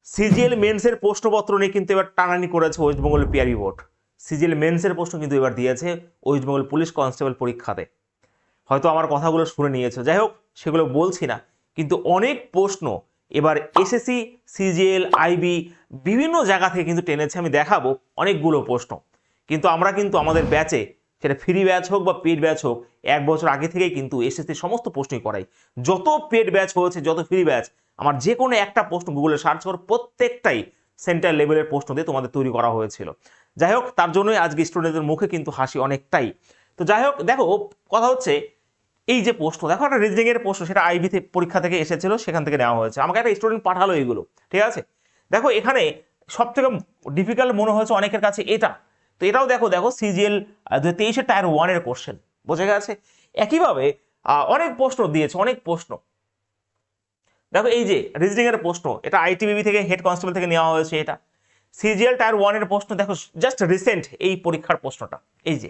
CGL মেন্সের প্রশ্নপত্র নিয়ে কিন্তু এবার টানানি করেছে West Bengal PRB board. CGL মেন্সের প্রশ্ন কিন্তু এবার দিয়েছে ওয়েস্ট বেঙ্গল পুলিশ কনস্টেবল পরীক্ষাতে। হয়তো আমার কথাগুলো শুনে নিয়েছে, যাই হোক সেগুলো বলছি না, কিন্তু অনেক প্রশ্ন এবার এসএসসি, সিজিএল, আইবি বিভিন্ন জায়গা থেকে কিন্তু টেনেছে। আমি দেখাবো অনেকগুলো প্রশ্ন। কিন্তু আমরা কিন্তু আমাদের ব্যাচে, সেটা ফ্রি ব্যাচ হোক বা পেড ব্যাচ হোক, 1 বছর আগে থেকেই কিন্তু এসএসসি সমস্ত প্রশ্নই করাই। যত পেড ব্যাচ হয়েছে, যত ফ্রি ব্যাচ, আমার যে কোনো একটা প্রশ্ন গুগলে সার্চ করো, প্রত্যেকটাই সেন্টার লেভেলের প্রশ্ন দিয়ে তোমাদের তৈরি করা হয়েছিল। যাই হোক, তার জন্যই আজকে স্টুডেন্টদের মুখে কিন্তু হাসি অনেকটাই। তো যাই হোক, দেখো কথা হচ্ছে এই যে প্রশ্ন, দেখো একটা রিজনিং এর প্রশ্ন, সেটা আইবি পরীক্ষা থেকে এসেছিল, সেখান থেকে নেওয়া হয়েছে। আমাকে একটা স্টুডেন্ট পাঠালো এইগুলো, ঠিক আছে। দেখো এখানে সব থেকে ডিফিকাল্ট মনে হয়েছে অনেকের কাছে এটা। তো এটাও দেখো, দেখো সিজিএল 2023 টায়ার 1 এর কোশ্চেন, বোঝা গেছে। একইভাবে অনেক প্রশ্ন দিয়েছে, অনেক প্রশ্ন। দেখো এই যে রিজনিং এর প্রশ্ন, এটা আইটিবিবি থেকে, হেড কনস্টেবল থেকে নেওয়া হয়েছে। এটা সিজিএল টায়ার 1 এর প্রশ্ন, দেখো জাস্ট রিসেন্ট এই পরীক্ষার প্রশ্নটা, এই যে।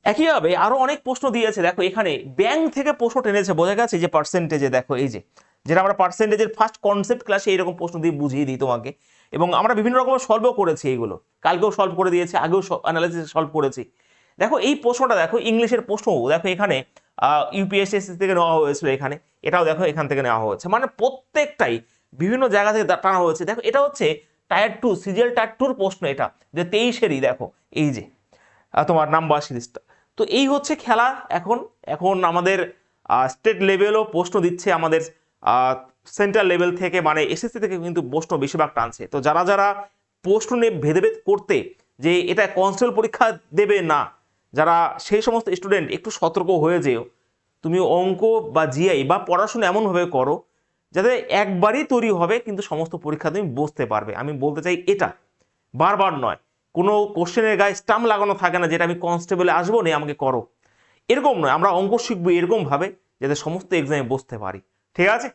একইভাবে আরো অনেক প্রশ্ন দিয়েছে। দেখো এখানে ব্যাংক থেকে প্রশ্ন টেনেছে, বোঝা গেছে যে পার্সেন্টেজে। দেখো এই যে, যেটা আমরা পার্সেন্টেজের ফার্স্ট কনসেপ্ট ক্লাসে এইরকম প্রশ্ন দিয়ে বুঝিয়ে দিই তোমাকে, এবং আমরা বিভিন্ন রকম সলভও করেছি এইগুলো। কালকেও সলভ করে দিয়েছি, আগেও অ্যানালাইসিস সলভ করেছি। দেখো এই প্রশ্নটা, দেখো ইংলিশের প্রশ্ন, দেখো এখানে ইউপিএসসি থেকে নেওয়া হয়েছিল, এখানে এটাও দেখো এখান থেকে নেওয়া হয়েছে। মানে প্রত্যেকটাই বিভিন্ন জায়গা থেকে টানা হয়েছে। দেখো এটা হচ্ছে টায়ার 2, সিজিএল টায়ার 2 প্রশ্ন, এটা যে 23-এরই। দেখো এই যে তোমার নাম্বার সিরিজটা। তো এই হচ্ছে খেলা। এখন এখন আমাদের স্টেট লেভেলও প্রশ্ন দিচ্ছে, আমাদের সেন্ট্রাল লেভেল থেকে, মানে এসএসসি থেকে কিন্তু প্রশ্ন বেশিরভাগ টানছে। তো যারা যারা প্রশ্ন নিয়ে ভেদাভেদ করতে যে এটা কনস্টেবল পরীক্ষা দেবে না, যারা সেই সমস্ত স্টুডেন্ট একটু সতর্ক হয়ে যেও। তুমি অঙ্ক বা জিআই বা পড়াশোনা এমনভাবে করো যাতে একবারই তৈরি হবে, কিন্তু সমস্ত পরীক্ষা তুমি বসতে পারবে। আমি বলতে চাই এটা, বারবার নয়। কোনো কোশ্চেনের গায়ে স্টাম্প লাগানো থাকে না যেটা আমি কনস্টেবলে আসবো না আমাকে করো, এরকম নয়। আমরা অঙ্ক শিখবো এরকম ভাবে যাতে সমস্ত এক্সামে বসতে পারি, ঠিক আছে।